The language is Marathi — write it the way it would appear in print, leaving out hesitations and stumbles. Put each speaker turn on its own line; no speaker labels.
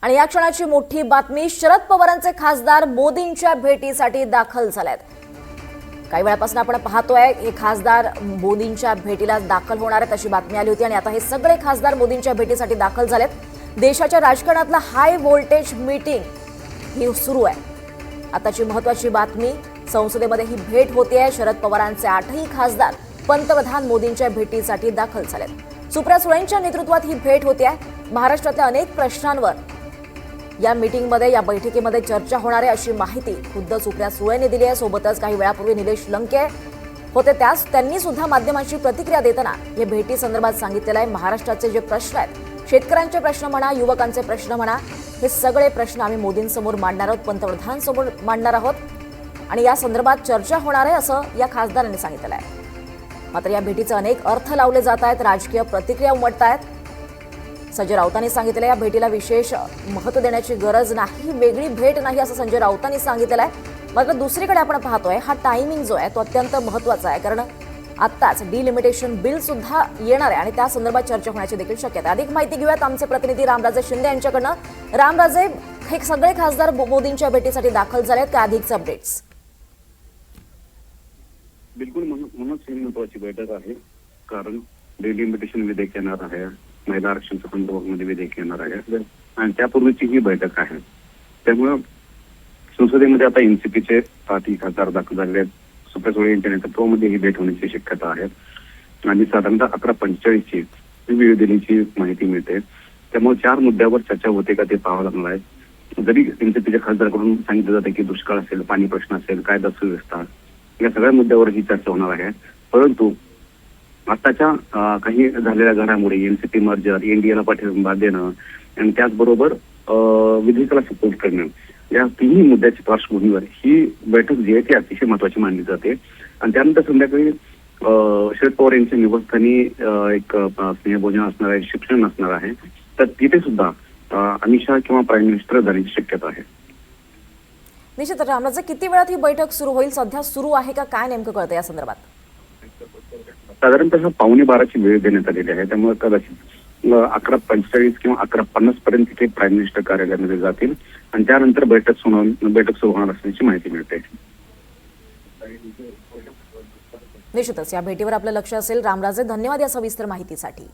आणि या क्षणाची मोठी बातमी, शरद पवारांचे खासदार मोदींच्या भेटीसाठी दाखल झालेत। काही वेळापासून आपण पाहतोय हे खासदार मोदींच्या भेटीला दाखल होणार आहेत अशी बातमी आली होती आणि आता हे सगळे खासदार मोदींच्या भेटीसाठी दाखल झालेत। देशाच्या राजकारणातला हाय व्होल्टेज मीटिंग ही सुरू आहे। आताची महत्त्वाची बातमी, संसदेमध्ये ही भेट होतेय। शरद पवारांचे 8ही खासदार पंतप्रधान मोदींच्या भेटीसाठी दाखल झालेत। सुप्रिया सुळेंच्या नेतृत्वात ही भेट होतेय। महाराष्ट्रातल्या अनेक प्रश्नांवर या मीटिंगमध्ये या बैठकीमध्ये चर्चा होणार आहे अशी माहिती खुद्द सुप्रिया सुळेंनी दिली आहे। सोबतच काही वेळापूर्वी निलेश लंके होते, त्यांनी सुद्धा माध्यमांची प्रतिक्रिया देताना या भेटी संदर्भात सांगितलेलं आहे। महाराष्ट्राचे जे प्रश्न आहेत, शेतकऱ्यांचे प्रश्न म्हणा, युवकांचे प्रश्न म्हणा, हे सगळे प्रश्न आम्ही मोदींसमोर मांडणार आहोत, पंतप्रधानांसमोर मांडणार आहोत आणि या संदर्भात चर्चा होणार आहे असं या खासदारांनी सांगितलं आहे। मात्र या भेटीचे अनेक अर्थ लावले जात आहेत, राजकीय प्रतिक्रिया उमटत आहेत। संजय राऊतांनी सांगितलं या भेटीला विशेष महत्त्व देण्याची गरज नाही, वेगळी भेट नाही असं संजय राऊतांनी सांगितलं आहे। मात्र दुसरीकडे आपण पाहतोय हा टायमिंग जो आहे तो अत्यंत महत्त्वाचा आहे, कारण आत्ताच डिलिमिटेशन बिल सुद्धा येणार आहे आणि त्या संदर्भात चर्चा होण्याची देखील शक्यता आहे। अधिक माहिती घेऊयात आमचे प्रतिनिधी रामराजे शिंदे यांच्याकडनं। रामराजे, हे सगळे खासदार मोदींच्या भेटीसाठी दाखल झालेत का? अधिकचे अपडेट्स?
बिलकुल, म्हणूनच ही महत्वाची बैठक आहे, कारण डिलिमिटेशन विधेयक येणार आहे, महिला आरक्षणाच्या संदर्भामध्ये विधेयक येणार आहे आणि त्यापूर्वीची ही बैठक आहे। त्यामुळे संसदेमध्ये आता एनसीपीचे 8ही खासदार दाखल झाले आहेत। सुप्रिया सुळे यांच्या नेतृत्वामध्ये ही भेट होण्याची शक्यता आहे आणि साधारणतः 11:45ची नवी दिल्लीची माहिती मिळते। त्यामुळे 4 मुद्द्यावर चर्चा होते का ते पाहावं लागणार आहे। जरी एनसीपीच्या खासदारांकडून सांगितलं जाते की दुष्काळ असेल, पाणी प्रश्न असेल, कायदा सुव्यवस्था, या सगळ्या मुद्द्यावर ही चर्चा होणार आहे। परंतु आताच्या काही झालेल्या घडामोडी, एनसीपी मर्जर, एनडीएला पाठिंबा देणं आणि त्याचबरोबर विधेयकाला सपोर्ट करणं, या तिन्ही मुद्द्याच्या पार्श्वभूमीवर ही बैठक जी आहे ती अतिशय महत्वाची मानली जाते। आणि त्यानंतर संध्याकाळी शरद पवार यांच्या निवासस्थानी एक स्नेहभोजन असणार आहे, शिक्षण असणार आहे, तर तिथे सुद्धा अमित शहा किंवा प्राईम मिनिस्टर जाण्याची शक्यता आहे।
निश्चित रामराजे, किती वेळात ही बैठक सुरू होईल? सध्या सुरू आहे का, काय नेमकं कळतं या संदर्भात?
साधारणतः 11:15ची वेळ देण्यात आलेली आहे। त्यामुळे कदाचित 11:45 किंवा 11:50 पर्यंत ते प्राईम मिनिस्टर कार्यालयामध्ये जातील आणि त्यानंतर बैठक सुरू होणार असल्याची माहिती मिळते।
निश्चितच या भेटीवर आपलं लक्ष असेल। रामराजे, धन्यवाद या सविस्तर माहितीसाठी।